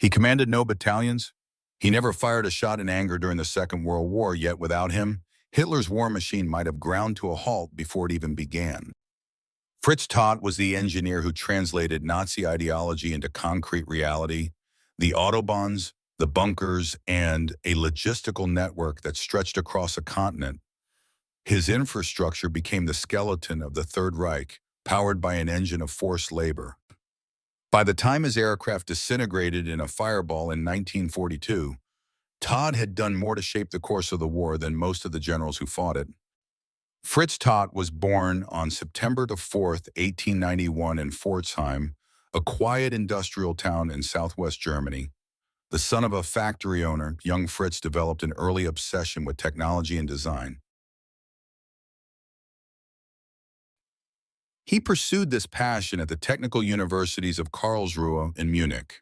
He commanded no battalions. He never fired a shot in anger during the Second World War, yet without him, Hitler's war machine might have ground to a halt before it even began. Fritz Todt was the engineer who translated Nazi ideology into concrete reality, the Autobahns, the bunkers, and a logistical network that stretched across a continent. His infrastructure became the skeleton of the Third Reich, powered by an engine of forced labor. By the time his aircraft disintegrated in a fireball in 1942, Todt had done more to shape the course of the war than most of the generals who fought it. Fritz Todt was born on September 4th, 1891 in Pforzheim, a quiet industrial town in southwest Germany. The son of a factory owner, young Fritz developed an early obsession with technology and design. He pursued this passion at the technical universities of Karlsruhe and Munich.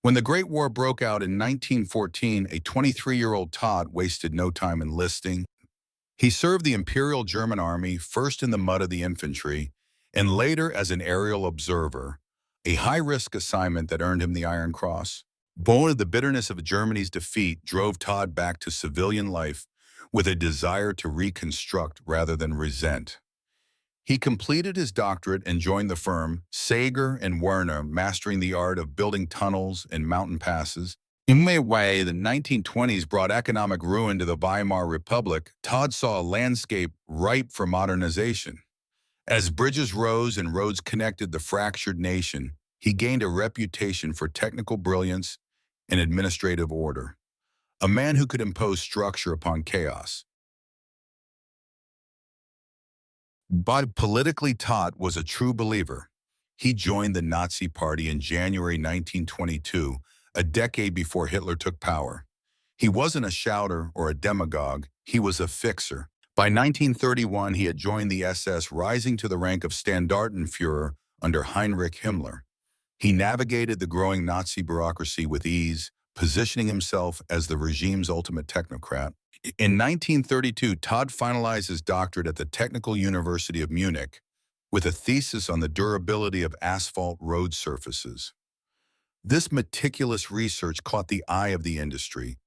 When the Great War broke out in 1914, a 23-year-old Todt wasted no time enlisting. He served the Imperial German Army, first in the mud of the infantry, and later as an aerial observer, a high-risk assignment that earned him the Iron Cross. Born of the bitterness of Germany's defeat drove Todt back to civilian life with a desire to reconstruct rather than resent. He completed his doctorate and joined the firm Sager and Werner, mastering the art of building tunnels and mountain passes. In a way, the 1920s brought economic ruin to the Weimar Republic. Todt saw a landscape ripe for modernization. As bridges rose and roads connected the fractured nation, he gained a reputation for technical brilliance and administrative order, a man who could impose structure upon chaos. But politically, Todt was a true believer. He joined the Nazi Party in January 1922, a decade before Hitler took power. He wasn't a shouter or a demagogue, he was a fixer. By 1931, he had joined the SS, rising to the rank of Standartenführer under Heinrich Himmler. He navigated the growing Nazi bureaucracy with ease, positioning himself as the regime's ultimate technocrat. In 1932, Todt finalized his doctorate at the Technical University of Munich with a thesis on the durability of asphalt road surfaces. This meticulous research caught the eye of the industry.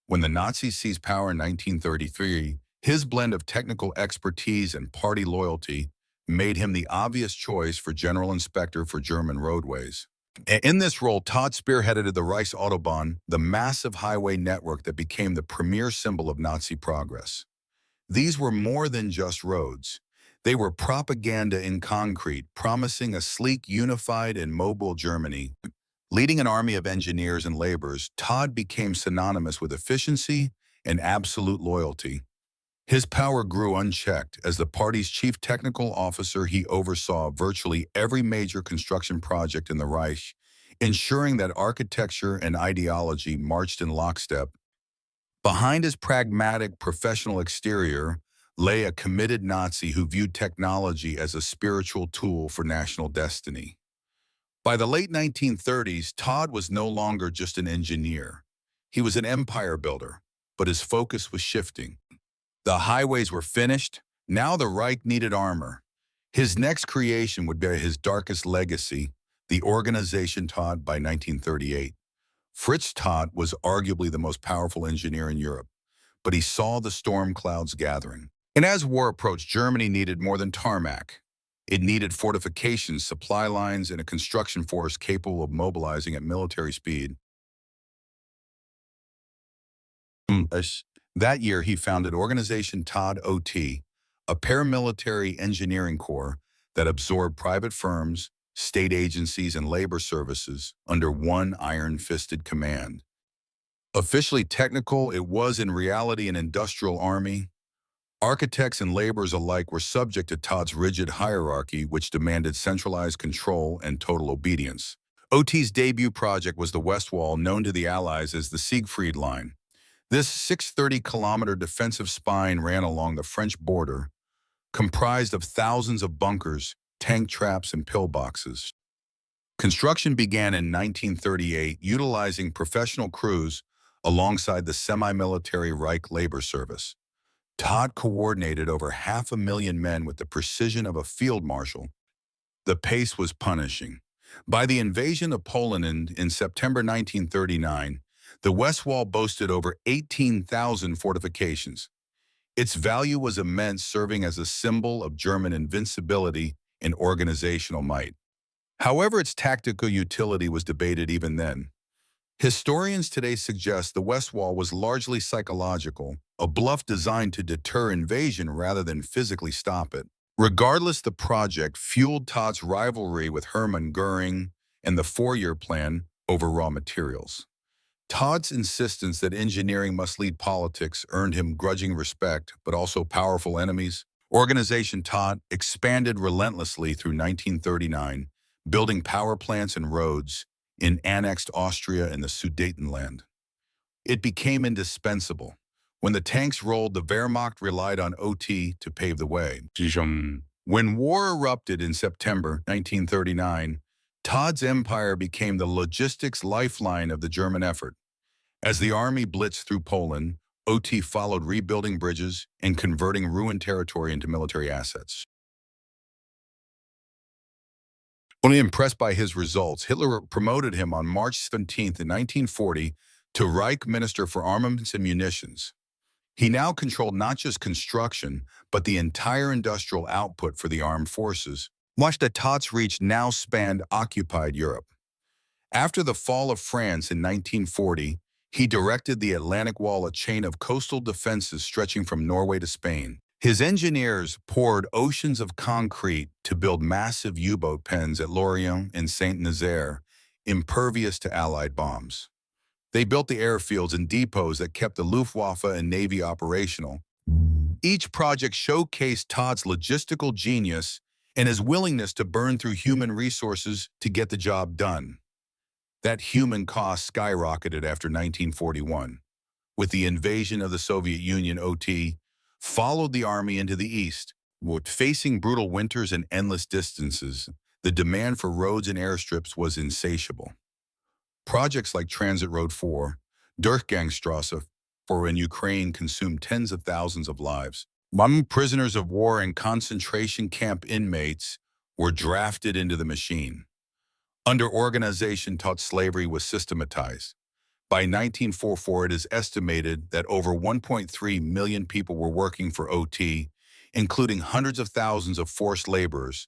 When the Nazis seized power in 1933, his blend of technical expertise and party loyalty made him the obvious choice for general inspector for German roadways. In this role, Todt spearheaded the Reichs Autobahn, the massive highway network that became the premier symbol of Nazi progress. These were more than just roads. They were propaganda in concrete, promising a sleek, unified, and mobile Germany. Leading an army of engineers and laborers, Todt became synonymous with efficiency and absolute loyalty. His power grew unchecked. As the party's chief technical officer, he oversaw virtually every major construction project in the Reich, ensuring that architecture and ideology marched in lockstep. Behind his pragmatic, professional exterior lay a committed Nazi who viewed technology as a spiritual tool for national destiny. By the late 1930s, Todt was no longer just an engineer. He was an empire builder, but his focus was shifting. The highways were finished. Now the Reich needed armor. His next creation would bear his darkest legacy, the Organization Todt by 1938. Fritz Todt was arguably the most powerful engineer in Europe, but he saw the storm clouds gathering. And as war approached, Germany needed more than tarmac. It needed fortifications, supply lines, and a construction force capable of mobilizing at military speed. That year, he founded Organization Todt OT, a paramilitary engineering corps that absorbed private firms, state agencies, and labor services under one iron-fisted command. Officially technical, it was in reality an industrial army. Architects and laborers alike were subject to Todt's rigid hierarchy, which demanded centralized control and total obedience. OT's debut project was the West Wall, known to the Allies as the Siegfried Line. This 630-kilometer defensive spine ran along the French border, comprised of thousands of bunkers, tank traps, and pillboxes. Construction began in 1938, utilizing professional crews alongside the semi-military Reich Labor Service. Todt coordinated over 500,000 men with the precision of a field marshal. The pace was punishing. By the invasion of Poland in September 1939, the West Wall boasted over 18,000 fortifications. Its value was immense, serving as a symbol of German invincibility and organizational might. However, its tactical utility was debated even then. Historians today suggest the West Wall was largely psychological, a bluff designed to deter invasion rather than physically stop it. Regardless, the project fueled Todt's rivalry with Hermann Goering and the four-year plan over raw materials. Todd's insistence that engineering must lead politics earned him grudging respect, but also powerful enemies. Organization Todt expanded relentlessly through 1939, building power plants and roads in annexed Austria and the Sudetenland. It became indispensable. When the tanks rolled, the Wehrmacht relied on OT to pave the way. When war erupted in September 1939, Todd's empire became the logistics lifeline of the German effort. As the army blitzed through Poland, OT followed, rebuilding bridges and converting ruined territory into military assets. Only impressed by his results, Hitler promoted him on March 17, 1940, to Reich Minister for Armaments and Munitions. He now controlled not just construction, but the entire industrial output for the armed forces. Much that Todt's reach now spanned occupied Europe. After the fall of France in 1940, he directed the Atlantic Wall, a chain of coastal defenses stretching from Norway to Spain. His engineers poured oceans of concrete to build massive U-boat pens at Lorient and Saint-Nazaire, impervious to Allied bombs. They built the airfields and depots that kept the Luftwaffe and Navy operational. Each project showcased Todd's logistical genius and his willingness to burn through human resources to get the job done. That human cost skyrocketed after 1941. With the invasion of the Soviet Union, OT followed the army into the east. Facing brutal winters and endless distances, the demand for roads and airstrips was insatiable. Projects like Transit Road 4, Durchgangsstrasse 4 in Ukraine consumed tens of thousands of lives. Prisoners of war and concentration camp inmates were drafted into the machine. Under Organization Todt, slavery was systematized. By 1944, it is estimated that over 1.3 million people were working for OT, including hundreds of thousands of forced laborers.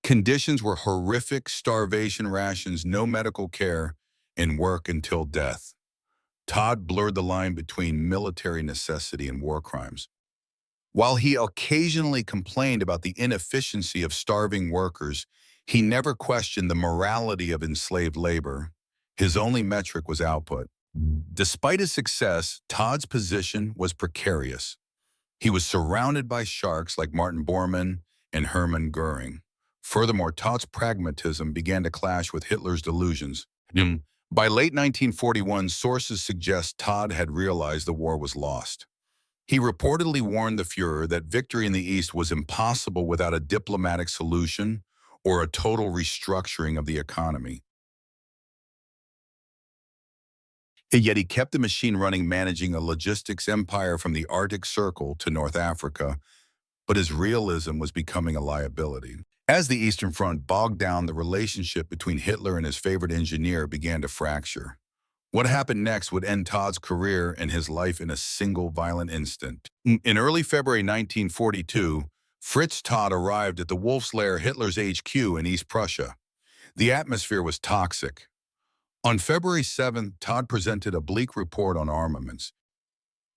Conditions were horrific: starvation, rations, no medical care, and work until death. Todt blurred the line between military necessity and war crimes. While he occasionally complained about the inefficiency of starving workers, he never questioned the morality of enslaved labor. His only metric was output. Despite his success, Todd's position was precarious. He was surrounded by sharks like Martin Bormann and Hermann Goering. Furthermore, Todt's pragmatism began to clash with Hitler's delusions. By late 1941, sources suggest Todt had realized the war was lost. He reportedly warned the Fuhrer that victory in the East was impossible without a diplomatic solution or a total restructuring of the economy. Yet he kept the machine running, managing a logistics empire from the Arctic Circle to North Africa, but his realism was becoming a liability. As the Eastern Front bogged down, the relationship between Hitler and his favorite engineer began to fracture. What happened next would end Todd's career and his life in a single violent instant. In early February 1942, Fritz Todt arrived at the Wolf's Lair, Hitler's HQ in East Prussia. The atmosphere was toxic. On February 7th, Todt presented a bleak report on armaments.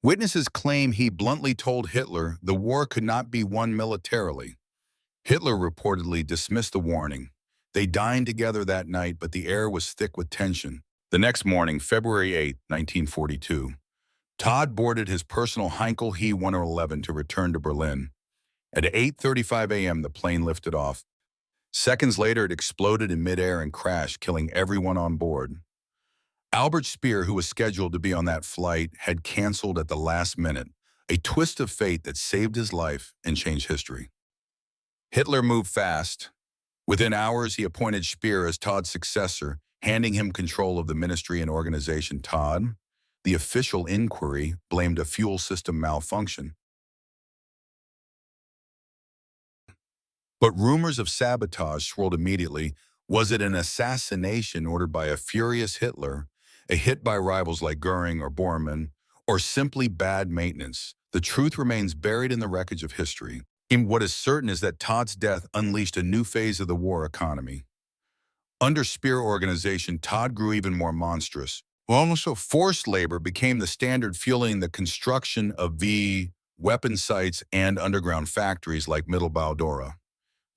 Witnesses claim he bluntly told Hitler the war could not be won militarily. Hitler reportedly dismissed the warning. They dined together that night, but the air was thick with tension. The next morning, February 8, 1942, Todt boarded his personal Heinkel He 111 to return to Berlin. At 8:35 a.m., the plane lifted off. Seconds later, it exploded in midair and crashed, killing everyone on board. Albert Speer, who was scheduled to be on that flight, had canceled at the last minute, a twist of fate that saved his life and changed history. Hitler moved fast. Within hours, he appointed Speer as Todd's successor, handing him control of the ministry and organization. Todt, the official inquiry, blamed a fuel system malfunction. But rumors of sabotage swirled immediately. Was it an assassination ordered by a furious Hitler, a hit by rivals like Goering or Bormann, or simply bad maintenance? The truth remains buried in the wreckage of history. And what is certain is that Todt's death unleashed a new phase of the war economy. Under Spear Organization, Todt grew even more monstrous. Also, forced labor became the standard, fueling the construction of weapon sites and underground factories like Mittelbau-Dora.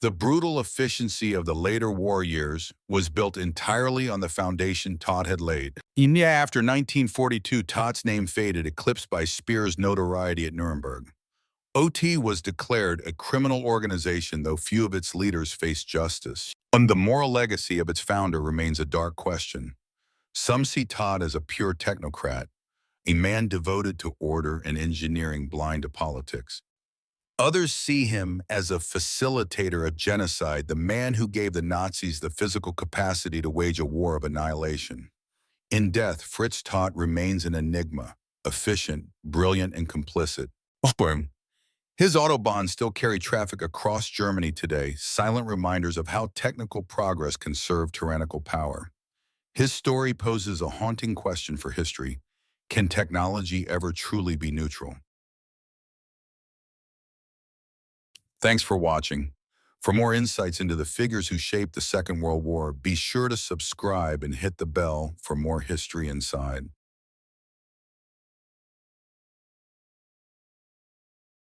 The brutal efficiency of the later war years was built entirely on the foundation Todt had laid. After 1942, Todt's name faded, eclipsed by Speer's notoriety at Nuremberg. OT was declared a criminal organization, though few of its leaders faced justice. And the moral legacy of its founder remains a dark question. Some see Todt as a pure technocrat, a man devoted to order and engineering, blind to politics. Others see him as a facilitator of genocide, the man who gave the Nazis the physical capacity to wage a war of annihilation. In death, Fritz Todt remains an enigma, efficient, brilliant, and complicit. His Autobahn still carry traffic across Germany today, silent reminders of how technical progress can serve tyrannical power. His story poses a haunting question for history. Can technology ever truly be neutral? Thanks for watching. For more insights into the figures who shaped the Second World War, be sure to subscribe and hit the bell for more History Inside.